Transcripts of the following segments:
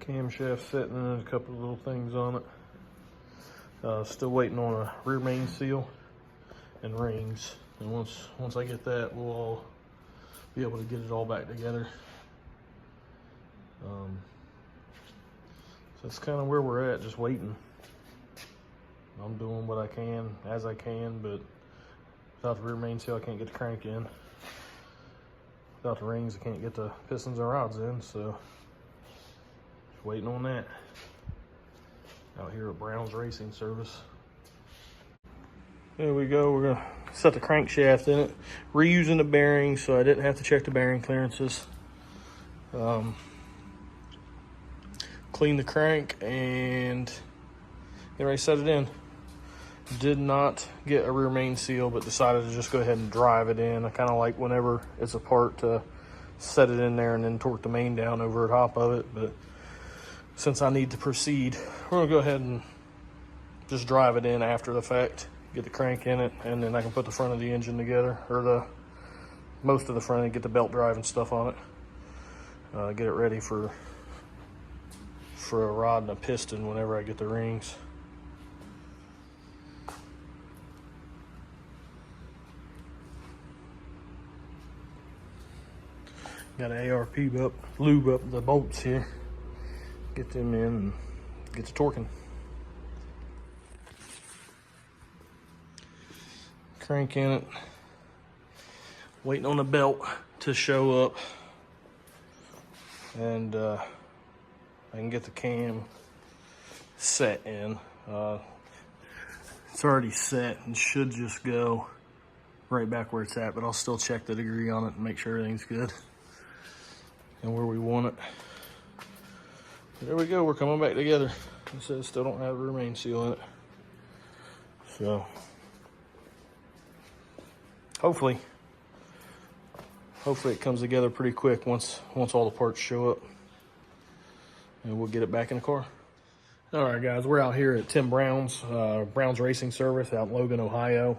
Camshaft setting and a couple of little things on it. Still waiting on a rear main seal and rings. And once I get that, we'll all be able to get it all back together. So that's kind of where we're at, just waiting. I'm doing what I can as I can, but without the rear main seal, I can't get the crank in. Without the rings, I can't get the pistons and rods in, so just waiting on that. Out here at Brown's Racing Service. There we go, we're gonna set the crankshaft in it. Reusing the bearings, so I didn't have to check the bearing clearances. Clean the crank and get ready to set it in. Did not get a rear main seal, but decided to just go ahead and drive it in. I kind of like whenever it's apart to set it in there and then torque the main down over the top of it. But since I need to proceed, we're gonna go ahead and just drive it in after the fact. Get the crank in it, and then I can put the front of the engine together, or most of the front, and get the belt drive and stuff on it. Get it ready for a rod and a piston whenever I get the rings. Got an ARP lube up the bolts here. Get them in and get to torquing. Crank in it. Waiting on the belt to show up. And I can get the cam set in. It's already set and should just go right back where it's at, but I'll still check the degree on it and make sure everything's good and where we want it. But there we go, we're coming back together. It says still don't have a rear main seal in it. So hopefully it comes together pretty quick once all the parts show up. And we'll get it back in the car. All right, guys, we're out here at Tim Brown's, Brown's Racing Service out in Logan, Ohio.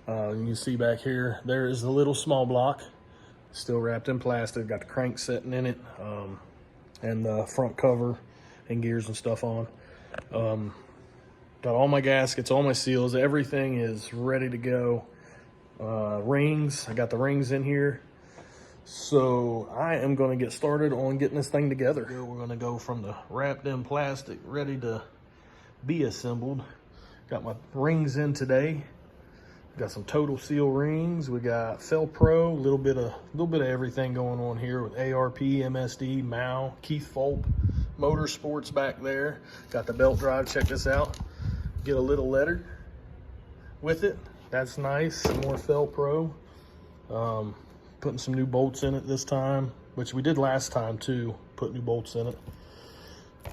You can see back here, there is the little small block, still wrapped in plastic, got the crank setting in it, and the front cover and gears and stuff on. Got all my gaskets, all my seals, everything is ready to go. Rings, I got the rings in here. So I am going to get started on getting this thing together. We're going to go from the wrapped in plastic ready to be assembled. Got my rings in today. Got some Total Seal rings. We got Felpro, a little bit of everything going on here with ARP, MSD, MAU, Keith Fulp, Motorsports back there. Got the belt drive. Check this out. Get a little letter with it. That's nice. Some more Felpro. Putting some new bolts in it this time, which we did last time too, put new bolts in it.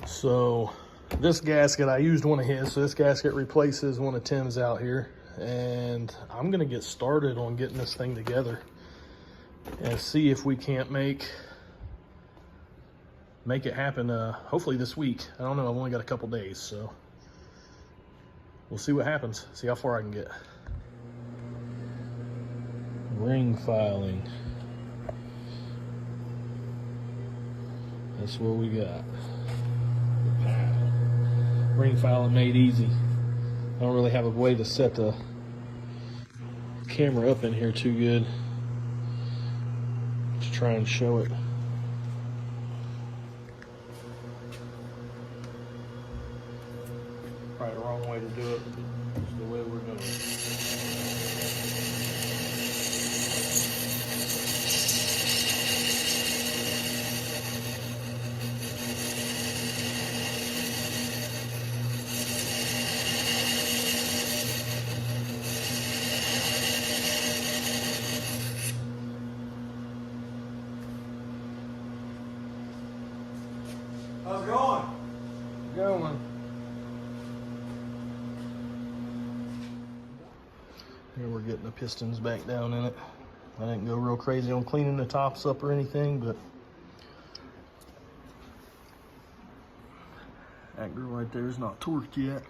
So this gasket, I used one of his, so this gasket replaces one of Tim's out here. And I'm gonna get started on getting this thing together and see if we can't make it happen, hopefully this week. I don't know, I've only got a couple days, so we'll see what happens, see how far I can get. Ring filing. That's what we got. Ring filing made easy. I don't really have a way to set the camera up in here too good to try and show it. Probably the wrong way to do it, but it's the way we're going. How's it going? Going. Here we're getting the pistons back down in it. I didn't go real crazy on cleaning the tops up or anything, but that girl right there is not torqued yet.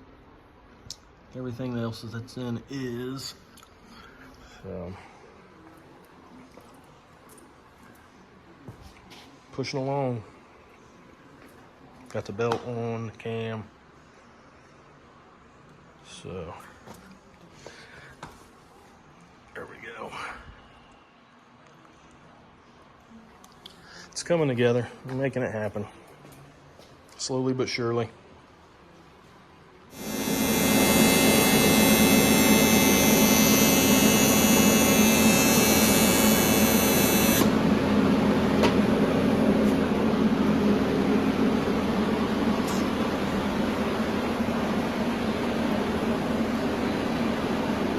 Everything else that's in is. So pushing along. Got the belt on, the cam. So, there we go. It's coming together. We're making it happen. Slowly but surely.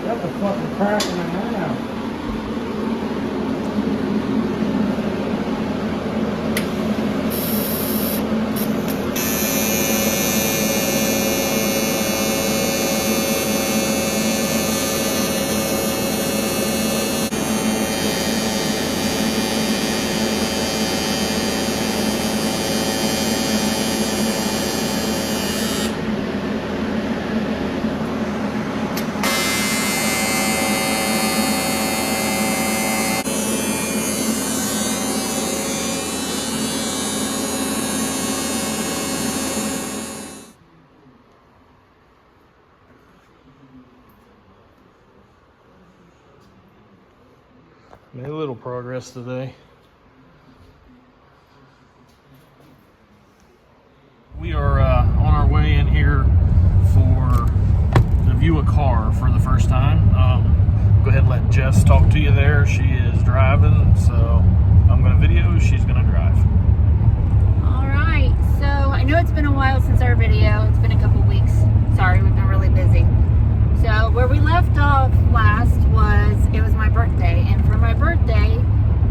That's a fucking crack in the now. Made a little progress today. We are on our way in here to view a car for the first time. Go ahead and let Jess talk to you there. She is driving, so I'm going to video. She's going to drive. All right, so I know it's been a while since our video. It's been a couple weeks. Sorry, we've been really busy. So where we left off last it was my birthday, and for my birthday,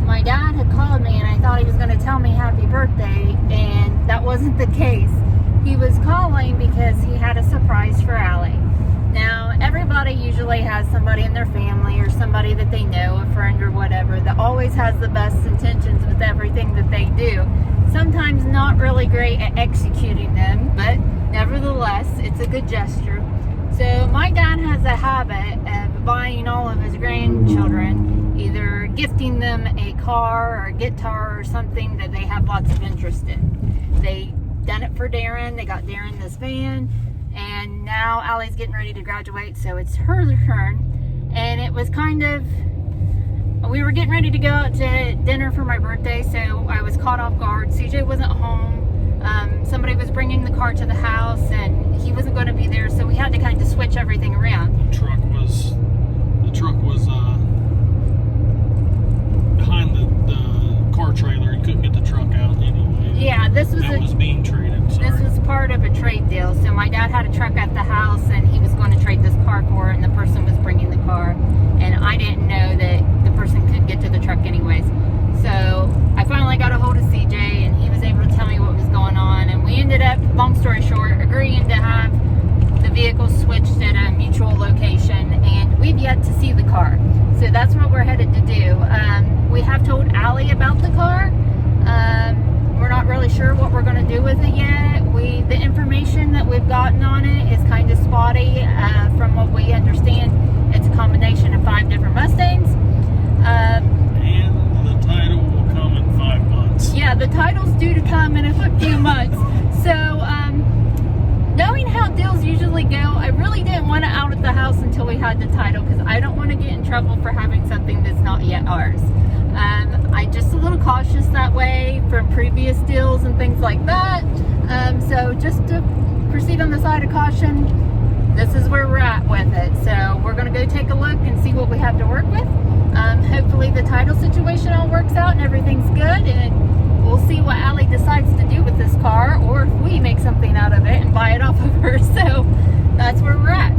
my dad had called me and I thought he was going to tell me happy birthday, and that wasn't the case. He was calling because he had a surprise for Allie. Now, everybody usually has somebody in their family or somebody that they know, a friend or whatever, that always has the best intentions with everything that they do. Sometimes not really great at executing them, but nevertheless, it's a good gesture. So my dad has a habit of buying all of his grandchildren, either gifting them a car or a guitar or something that they have lots of interest in. They done it for Darren. They got Darren this van, and now Allie's getting ready to graduate, so it's her turn. And it was kind of, we were getting ready to go out to dinner for my birthday, so I was caught off guard. CJ wasn't home. Somebody was bringing the car to the house, and he wasn't going to be there, so we had to kind of switch everything around. The truck was behind the car trailer. He couldn't get the truck out anyway. Yeah, this was being traded. Sorry. This was part of a trade deal. So my dad had a truck at the house, and he was going to trade this car for it, and the person was bringing the car, and I didn't know that the person couldn't get to the truck anyways. So I finally got a hold of CJ, and he was able to tell me what was going on, and we ended up, long story short, agreeing to have the vehicle switched at a mutual location, and we've yet to see the car. So that's what we're headed to do. We have told Allie about the car. We're not really sure what we're going to do with it yet. The information that we've gotten on it is kind of spotty. From what we understand, it's a combination of 5 different Mustangs. And the title will come in 5 months. Yeah, the title's due to come in a few months. So, knowing how deals usually go, I really didn't want it out at the house until we had the title, because I don't want to get in trouble for having something that's not yet ours. I'm just a little cautious that way from previous deals and things like that. So just to proceed on the side of caution, this is where we're at with it. So we're going to go take a look and see what we have to work with. Hopefully the title situation all works out and everything's good, and we'll see what Allie decides to do with this car, or if we make something out of it and buy it off of her. So that's where we're at.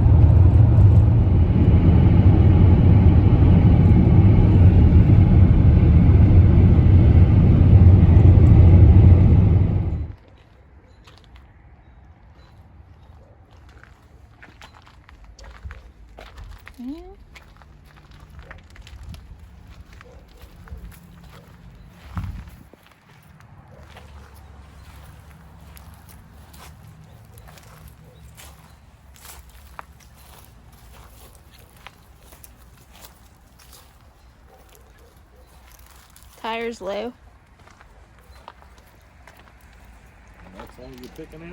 Tires low. That's long as you're picking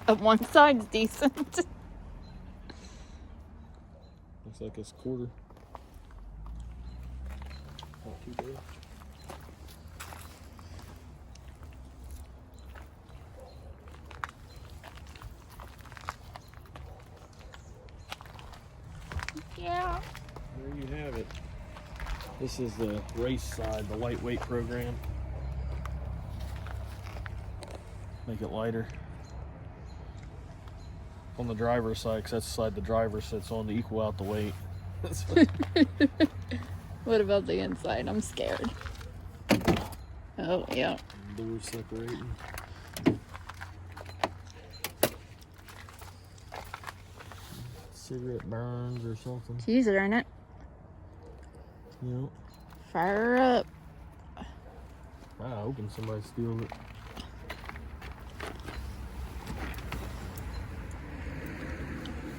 out. One side's decent. Looks like it's quarter. Not too bad. Yeah. There you have it. This is the race side, the lightweight program. Make it lighter. On the driver's side, because that's the side the driver sits on to equal out the weight. What about the inside? I'm scared. Oh, yeah. Doors separating. Cigarette burns or something. Teaser in it. Yep. Fire up. I hoping somebody steals it. I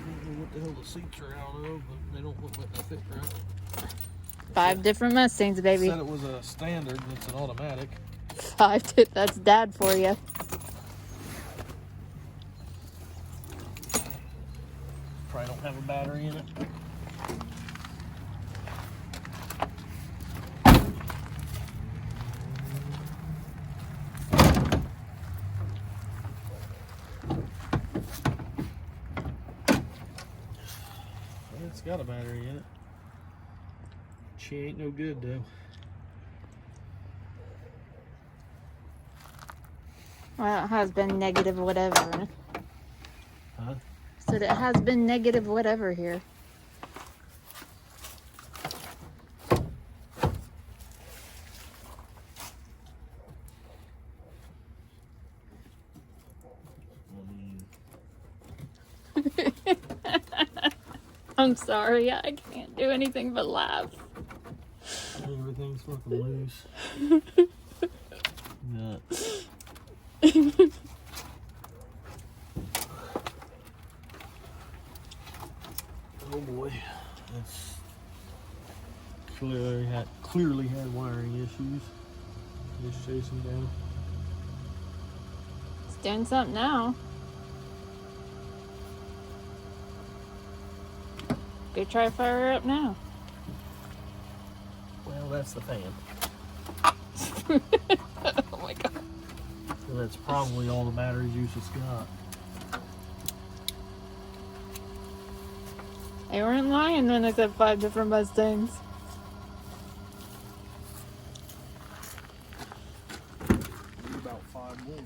don't know what the hell the seats are out of, but they don't look like they fit right. 5 different Mustangs, baby. Said it was a standard, and it's an automatic. 5. That's dad for you. Probably don't have a battery in it. It's got a battery in it. She ain't no good though. Well, it has been negative whatever. Huh? Said it has been negative whatever here. I'm sorry, I can't do anything but laugh. Everything's fucking loose. Nuts. Oh boy, that's clearly had wiring issues. Just chasing down. It's doing something now. Go try to fire her up now. Well, that's the fan. Oh my god. So that's probably all the battery juice it's got. They weren't lying when they said 5 different Mustangs. About 5 more.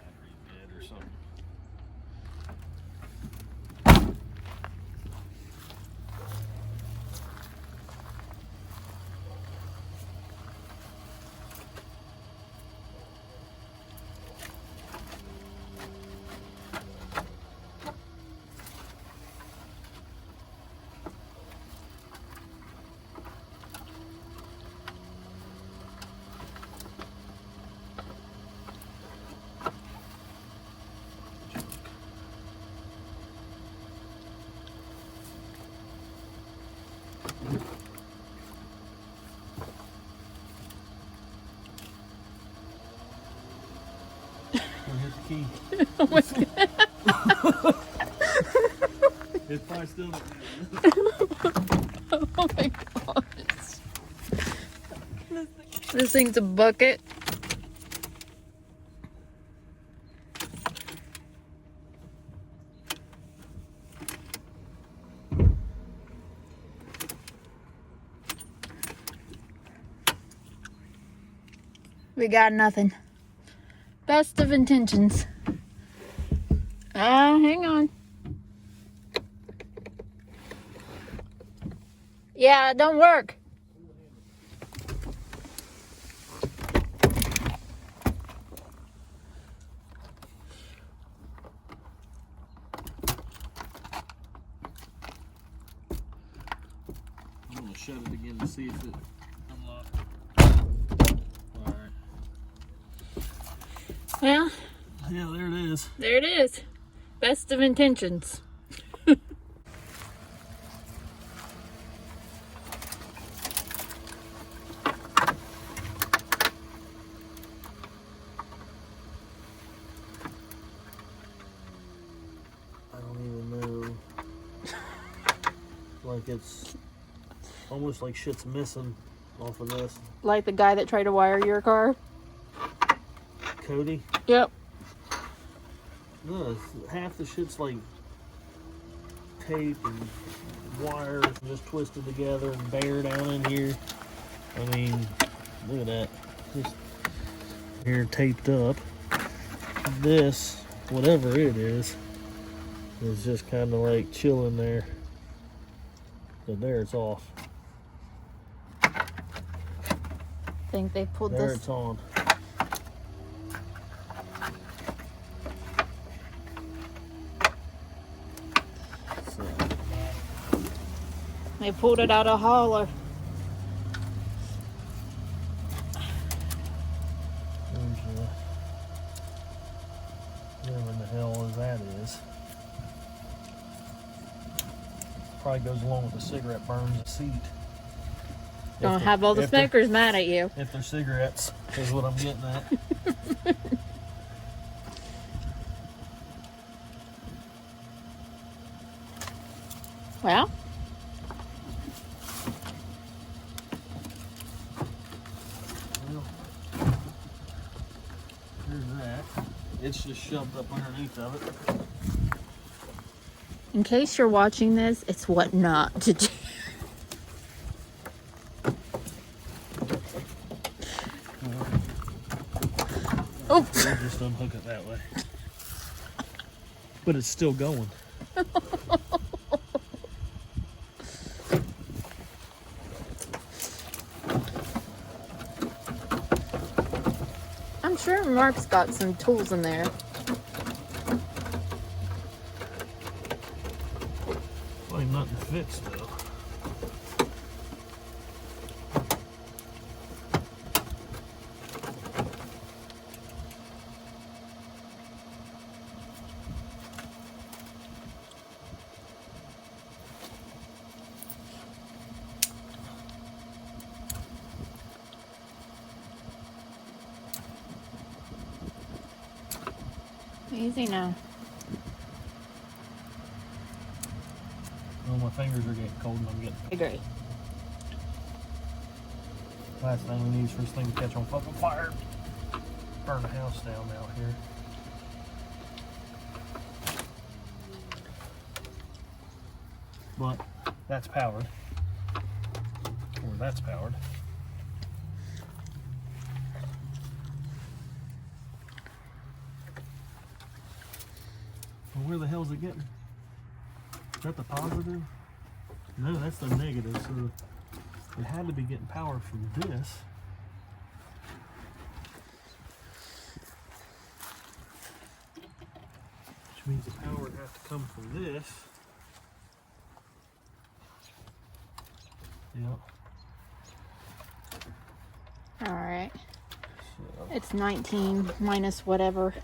Battery's dead or something. Here's the key. Oh my god. It's probably still not. Oh my gosh. This thing's a bucket. We got nothing. Best of intentions. Hang on. Yeah, it don't work. I'm gonna shut it again to see if it unlocks. Alright. Well, Yeah, there it is. there it is. Best of intentions. Like it's almost like shit's missing off of this. Like the guy that tried to wire your car? Cody? Yep. No, half the shit's like tape and wires just twisted together and bare down in here. I mean, look at that. Just here taped up. This, whatever it is just kind of like chilling there. But there it's off. I think they pulled There this. it's on. So, They pulled it out of hauler. whatever the hell that is. Probably goes along with the cigarette burns the seat. Don't have all the smokers mad at you. If they're cigarettes, is what I'm getting at. Well, Well, here's that. It's just shoved up underneath of it. in case you're watching this, it's what not to do. Oh, We'll just unhook it that way. But it's still going. I'm sure Mark's got some tools in there. Well, ain't nothing fixed though. Easy now. Oh, my fingers are getting cold and I'm getting. I agree. Last thing we need is for this thing to catch on fucking fire. Burn the house down out here. But that's powered. Or that's powered. Well, where the hell is it getting? Is that the positive? No, that's the negative. So it had to be getting power from this. Which means the power would have to come from this. Yep. All right. So, It's 19 minus whatever.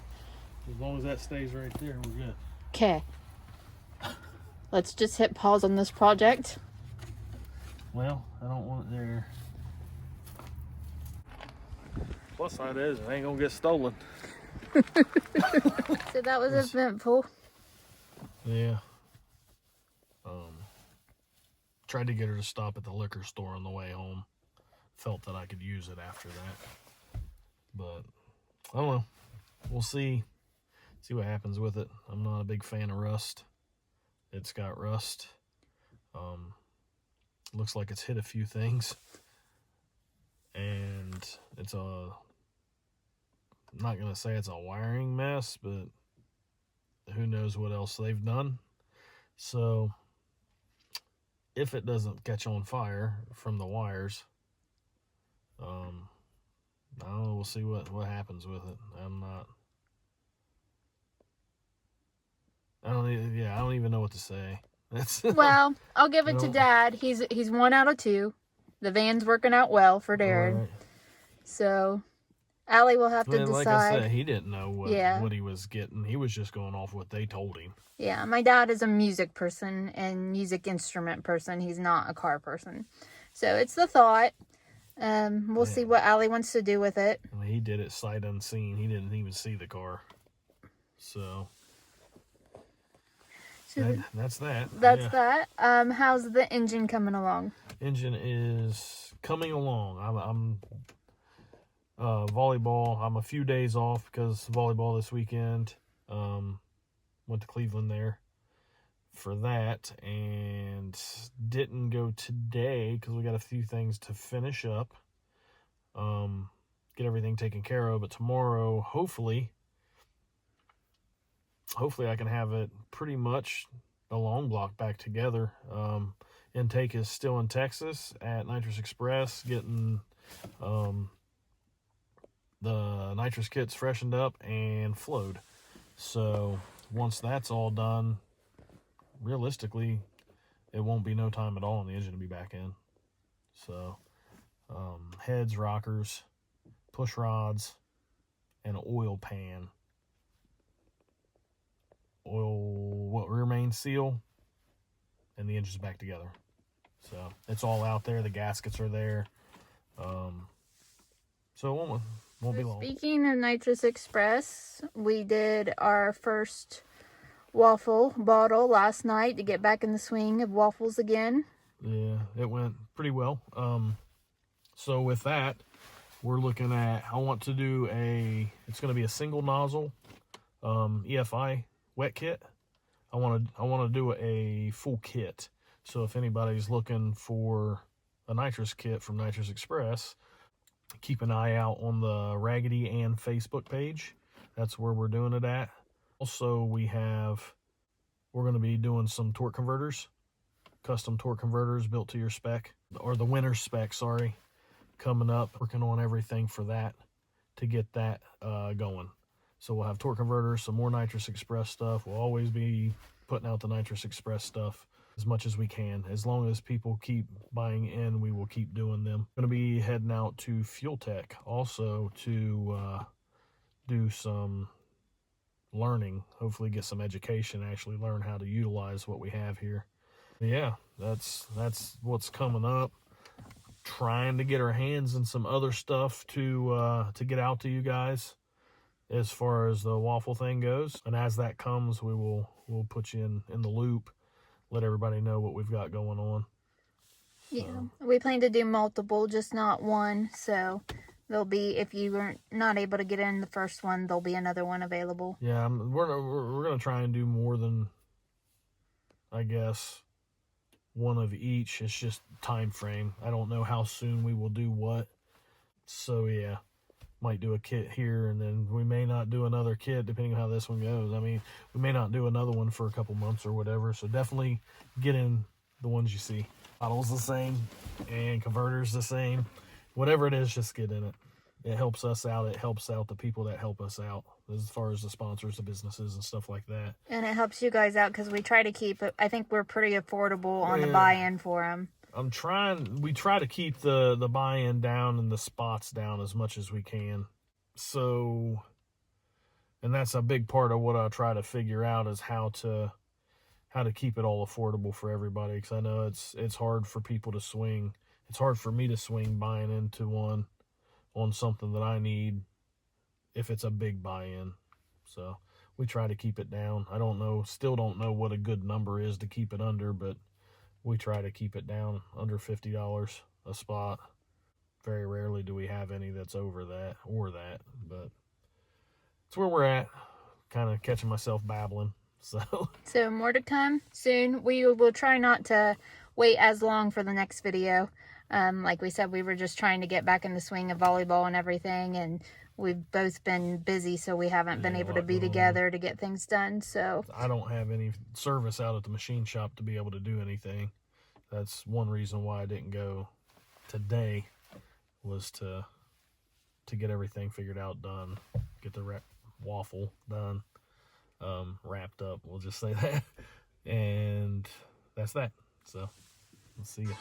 as long as that stays right there, we're good. Okay. Let's just hit pause on this project. Well, I don't want it there. Plus side is, it ain't gonna get stolen. So that was eventful. Yeah. Tried to get her to stop at the liquor store on the way home. Felt that I could use it after that. But, I don't know. We'll see. See what happens with it. I'm not a big fan of rust. It's got rust. Looks like it's hit a few things. And it's I'm not going to say it's a wiring mess, but who knows what else they've done. So, if it doesn't catch on fire from the wires, I don't know, we'll see what happens with it. I don't even know what to say. Well, I'll give it to Dad. He's 1 out of 2. The van's working out well for Darren. Right. So, Allie will have to decide. Like I said, he didn't know what he was getting. He was just going off what they told him. Yeah, my dad is a music person and music instrument person. He's not a car person. So it's the thought. We'll see what Allie wants to do with it. I mean, he did it sight unseen. He didn't even see the car. So That's that. That's yeah. that. How's the engine coming along? Engine is coming along. I'm volleyball. I'm a few days off because volleyball this weekend. Went to Cleveland there for that and didn't go today because we got a few things to finish up. Get everything taken care of. But tomorrow, hopefully I can have it pretty much a long block back together. Intake is still in Texas at Nitrous Express, getting the nitrous kits freshened up and flowed. So once that's all done, realistically, it won't be no time at all and the engine will be back in. So heads, rockers, push rods, and an oil pan. Rear main seal, and the engine's back together. So it's all out there. The gaskets are there. So it won't be long. Speaking of Nitrous Express, we did our first waffle bottle last night to get back in the swing of waffles again. Yeah, it went pretty well. So with that, we're looking at, I want to do it's going to be a single nozzle EFI wet kit. I want to do a full kit. So if anybody's looking for a nitrous kit from Nitrous Express, keep an eye out on the Raggedy Ann Facebook page. That's where we're doing it at. Also, we're going to be doing some torque converters, custom torque converters built to your spec, or the winter spec, sorry, coming up. Working on everything for that to get that going. So we'll have torque converters, some more Nitrous Express stuff. We'll always be putting out the Nitrous Express stuff as much as we can. As long as people keep buying in, we will keep doing them. I'm going to be heading out to Fuel Tech also to do some learning, hopefully get some education, actually learn how to utilize what we have here. Yeah, that's what's coming up. Trying to get our hands in some other stuff to get out to you guys as far as the waffle thing goes. And as that comes, we'll put you in the loop, let everybody know what we've got going on. Yeah, we plan to do multiple, just not one. So there'll be, if you were not able to get in the first one, there'll be another one available. Yeah, we're gonna try and do more than, I guess, one of each. It's just time frame. I don't know how soon we will do what. So yeah, might do a kit here, and then we may not do another kit depending on how this one goes. I mean, we may not do another one for a couple months or whatever. So definitely get in the ones you see. Bottles the same and converters the same. Whatever it is, just get in it. It helps us out. It helps out the people that help us out as far as the sponsors, the businesses and stuff like that. And it helps you guys out because we try to keep it, I think we're pretty affordable on the buy-in for them. We try to keep the buy-in down and the spots down as much as we can. So, and that's a big part of what I try to figure out is how to keep it all affordable for everybody. Because I know it's hard for people to swing. It's hard for me to swing buying into one on something that I need if it's a big buy-in. So we try to keep it down. Still don't know what a good number is to keep it under, but we try to keep it down under $50 a spot. Very rarely do we have any that's over that or that, but it's where we're at. Kind of catching myself babbling. So more to come soon. We will try not to wait as long for the next video. Like we said, we were just trying to get back in the swing of volleyball and everything, and we've both been busy, so we haven't been able to be together to get things done. So I don't have any service out at the machine shop to be able to do anything. That's one reason why I didn't go today, was to get everything figured out, done, get the waffle done, wrapped up, we'll just say that. And that's that. So we'll see you.